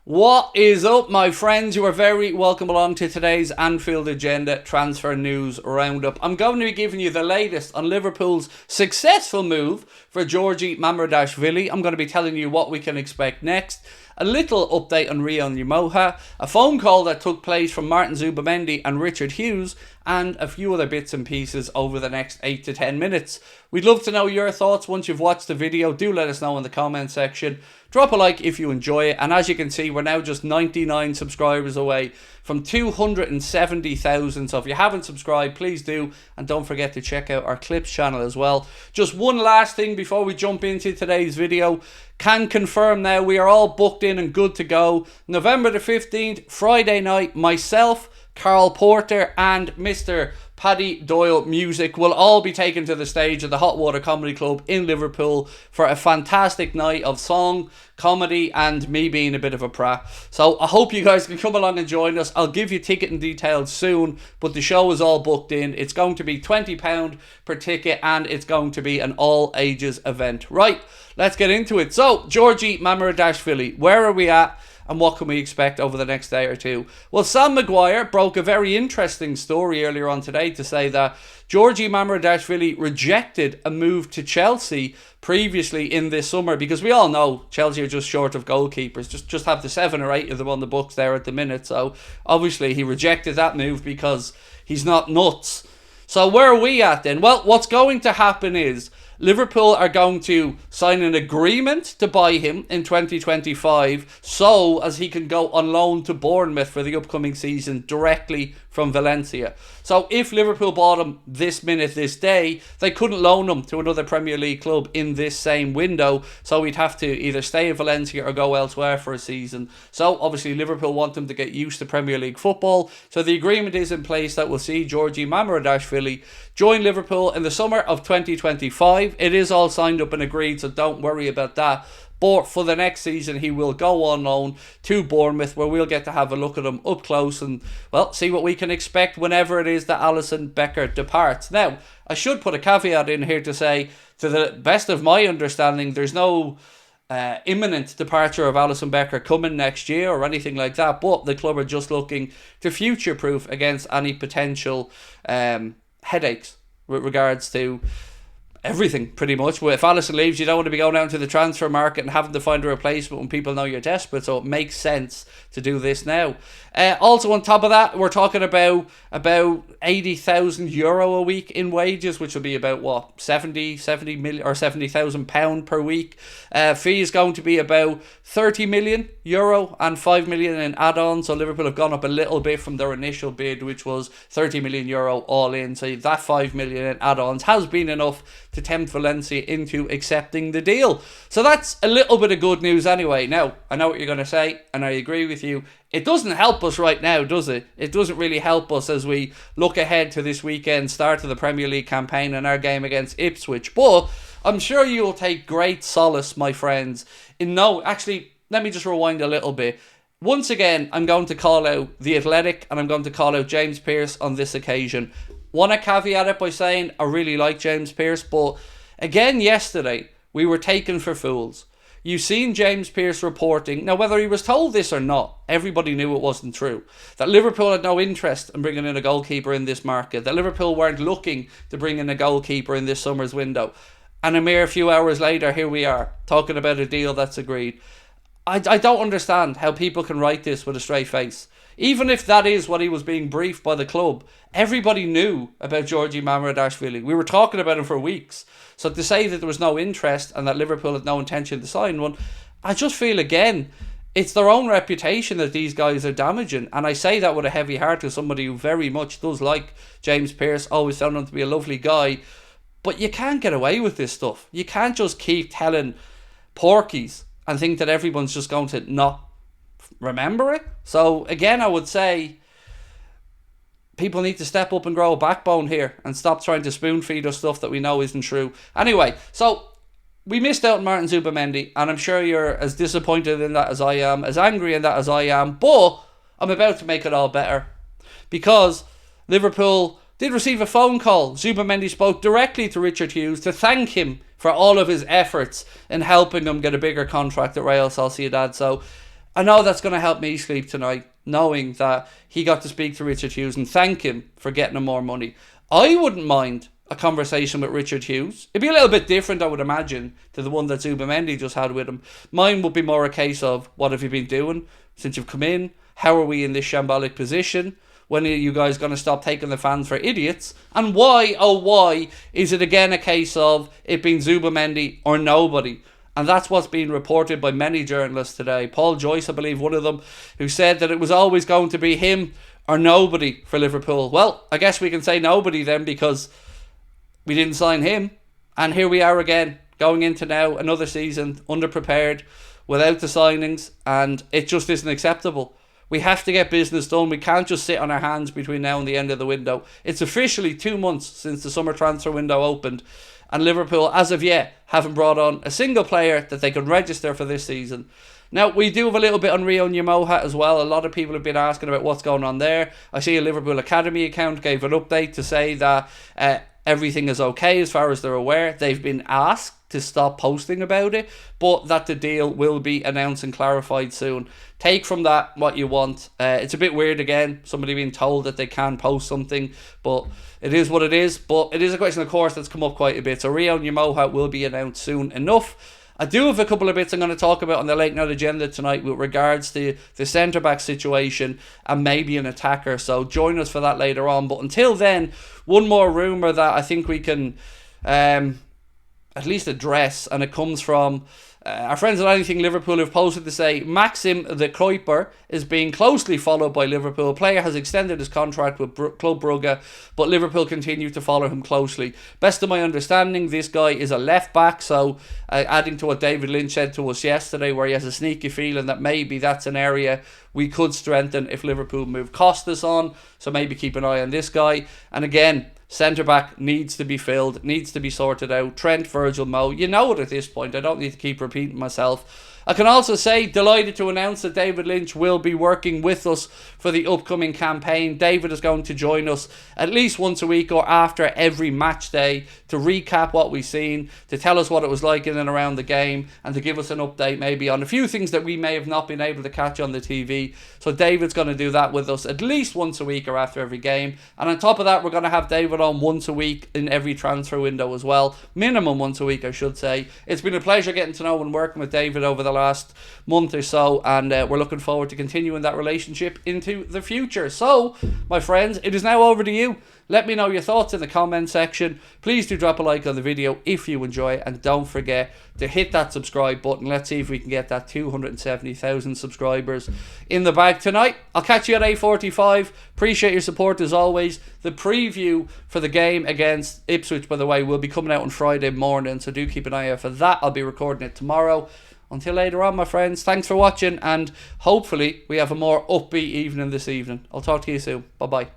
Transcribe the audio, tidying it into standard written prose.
What is up, my friends? You are very welcome along to today's Anfield Agenda transfer news roundup. I'm going to be giving you the latest on Liverpool's successful move for Georgie Mamardashvili. I'm going to be telling you what we can expect next. A little update on Rio Moha, a phone call that took place from Martin Zubimendi and Richard Hughes, and a few other bits and pieces over the next 8 to 10 minutes. We'd love to know your thoughts once you've watched the video. Do let us know in the comment section. Drop a like if you enjoy it, and as you can see, we're now just 99 subscribers away from 270,000, so if you haven't subscribed, please do, and don't forget to check out our Clips channel as well. Just one last thing before we jump into today's video. Can confirm now we are all booked in and good to go. November the 15th, Friday night, myself, Carl Porter and Mr. Paddy Doyle Music will all be taken to the stage at the Hot Water Comedy Club in Liverpool for a fantastic night of song, comedy and me being a bit of a prat. So I hope you guys can come along and join us. I'll give you ticketing details soon, but the show is all booked in. It's going to be £20 per ticket and it's going to be an all ages event. Right, let's get into it. So, Georgie Mamardashvili, where are we at? And what can we expect over the next day or two? Well, Sam Maguire broke a very interesting story earlier on today to say that Georgie Mamardashvili rejected a move to Chelsea previously in this summer, because we all know Chelsea are just short of goalkeepers, just have the 7 or 8 of them on the books there at the minute. So obviously he rejected that move because he's not nuts. So where are we at then? Well, what's going to happen is Liverpool are going to sign an agreement to buy him in 2025 so as he can go on loan to Bournemouth for the upcoming season directly from Valencia. So if Liverpool bought him this minute, this day, they couldn't loan him to another Premier League club in this same window, so he'd have to either stay in Valencia or go elsewhere for a season. So obviously Liverpool want him to get used to Premier League football, so the agreement is in place that will see Georgie Mamardashvili join Liverpool in the summer of 2025. It is all signed up and agreed, so don't worry about that. But for the next season, he will go on loan to Bournemouth, where we'll get to have a look at him up close and, well, see what we can expect whenever it is that Alisson Becker departs. Now, I should put a caveat in here to say, to the best of my understanding, there's no imminent departure of Alisson Becker coming next year or anything like that, but the club are just looking to future-proof against any potential headaches with regards to everything, pretty much. Well, if Alisson leaves, you don't want to be going out to the transfer market and having to find a replacement when people know you're desperate, so it makes sense to do this now. Also on top of that, we're talking about €80,000 a week in wages, which will be about what, 70 million or £70,000 per week. Fee is going to be about €30 million and €5 million in add-ons. So Liverpool have gone up a little bit from their initial bid, which was €30 million all in. So that €5 million in add-ons has been enough to tempt Valencia into accepting the deal. So that's a little bit of good news anyway. Now, I know what you're going to say, and I agree with you. It doesn't help us right now, does it? It doesn't really help us as we look ahead to this weekend start of the Premier League campaign and our game against Ipswich. But I'm sure you will take great solace, my friends, actually, let me just rewind a little bit. Once again, I'm going to call out The Athletic and I'm going to call out James Pearce on this occasion. Want to caveat it by saying I really like James Pearce, but again yesterday we were taken for fools. You've seen James Pearce reporting, now whether he was told this or not, everybody knew it wasn't true, that Liverpool had no interest in bringing in a goalkeeper in this market, that Liverpool weren't looking to bring in a goalkeeper in this summer's window. And a mere few hours later, here we are, talking about a deal that's agreed. I don't understand how people can write this with a straight face. Even if that is what he was being briefed by the club, everybody knew about Georgie Mamardashvili. We were talking about him for weeks. So to say that there was no interest and that Liverpool had no intention to sign one, I just feel, again, it's their own reputation that these guys are damaging. And I say that with a heavy heart to somebody who very much does like James Pearce, always found him to be a lovely guy. But you can't get away with this stuff. You can't just keep telling porkies and think that everyone's just going to not remember it. So again, I would say people need to step up and grow a backbone here and stop trying to spoon feed us stuff that we know isn't true. Anyway, so we missed out on Martin Zubimendi, and I'm sure you're as disappointed in that as I am, as angry in that as I am, but I'm about to make it all better, because Liverpool did receive a phone call. Zubimendi spoke directly to Richard Hughes to thank him for all of his efforts in helping him get a bigger contract at Real Sociedad. So I know that's going to help me sleep tonight, knowing that he got to speak to Richard Hughes and thank him for getting him more money. I wouldn't mind a conversation with Richard Hughes. It'd be a little bit different, I would imagine, to the one that Zubimendi just had with him. Mine would be more a case of, what have you been doing since you've come in? How are we in this shambolic position? When are you guys going to stop taking the fans for idiots? And why, oh why, is it again a case of it being Zubimendi or nobody? And that's what's being reported by many journalists today. Paul Joyce, I believe, one of them, who said that it was always going to be him or nobody for Liverpool. Well, I guess we can say nobody then, because we didn't sign him. And here we are again, going into now another season, underprepared, without the signings, and it just isn't acceptable. We have to get business done. We can't just sit on our hands between now and the end of the window. It's officially 2 months since the summer transfer window opened, and Liverpool, as of yet, haven't brought on a single player that they can register for this season. Now, we do have a little bit on Rio Nyamoha as well. A lot of people have been asking about what's going on there. I see a Liverpool Academy account gave an update to say that everything is okay as far as they're aware. They've been asked to stop posting about it, but that the deal will be announced and clarified soon. Take from that what you want. It's a bit weird again, somebody being told that they can post something, but it is what it is. But it is a question, of course, that's come up quite a bit. So Rio Nyamoha will be announced soon enough. I do have a couple of bits I'm going to talk about on the late night agenda tonight with regards to the centre-back situation and maybe an attacker. So join us for that later on. But until then, one more rumour that I think we can at least address, and it comes from our friends at Anything Liverpool, have posted to say Maxim the Kuiper is being closely followed by Liverpool. Player has extended his contract with Club Brugge, but Liverpool continue to follow him closely. Best of my understanding, this guy is a left back, so adding to what David Lynch said to us yesterday, where he has a sneaky feeling that maybe that's an area we could strengthen if Liverpool move Costas on, so maybe keep an eye on this guy. And again, centre-back needs to be filled, needs to be sorted out. Trent, Virgil, Mo, you know it at this point. I don't need to keep repeating myself. I can also say, delighted to announce that David Lynch will be working with us for the upcoming campaign. David is going to join us at least once a week or after every match day to recap what we've seen, to tell us what it was like in and around the game, and to give us an update maybe on a few things that we may have not been able to catch on the TV. So David's going to do that with us at least once a week or after every game. And on top of that, we're going to have David on once a week in every transfer window as well. Minimum once a week, I should say. It's been a pleasure getting to know and working with David over the last month or so, and we're looking forward to continuing that relationship into the future. So, my friends, it is now over to you. Let me know your thoughts in the comment section. Please do drop a like on the video if you enjoy it, and don't forget to hit that subscribe button. Let's see if we can get that 270,000 subscribers in the bag tonight. I'll catch you at 8:45. Appreciate your support as always. The preview for the game against Ipswich, by the way, will be coming out on Friday morning, so do keep an eye out for that. I'll be recording it tomorrow. Until later on, my friends, thanks for watching, and hopefully we have a more upbeat evening this evening. I'll talk to you soon. Bye-bye.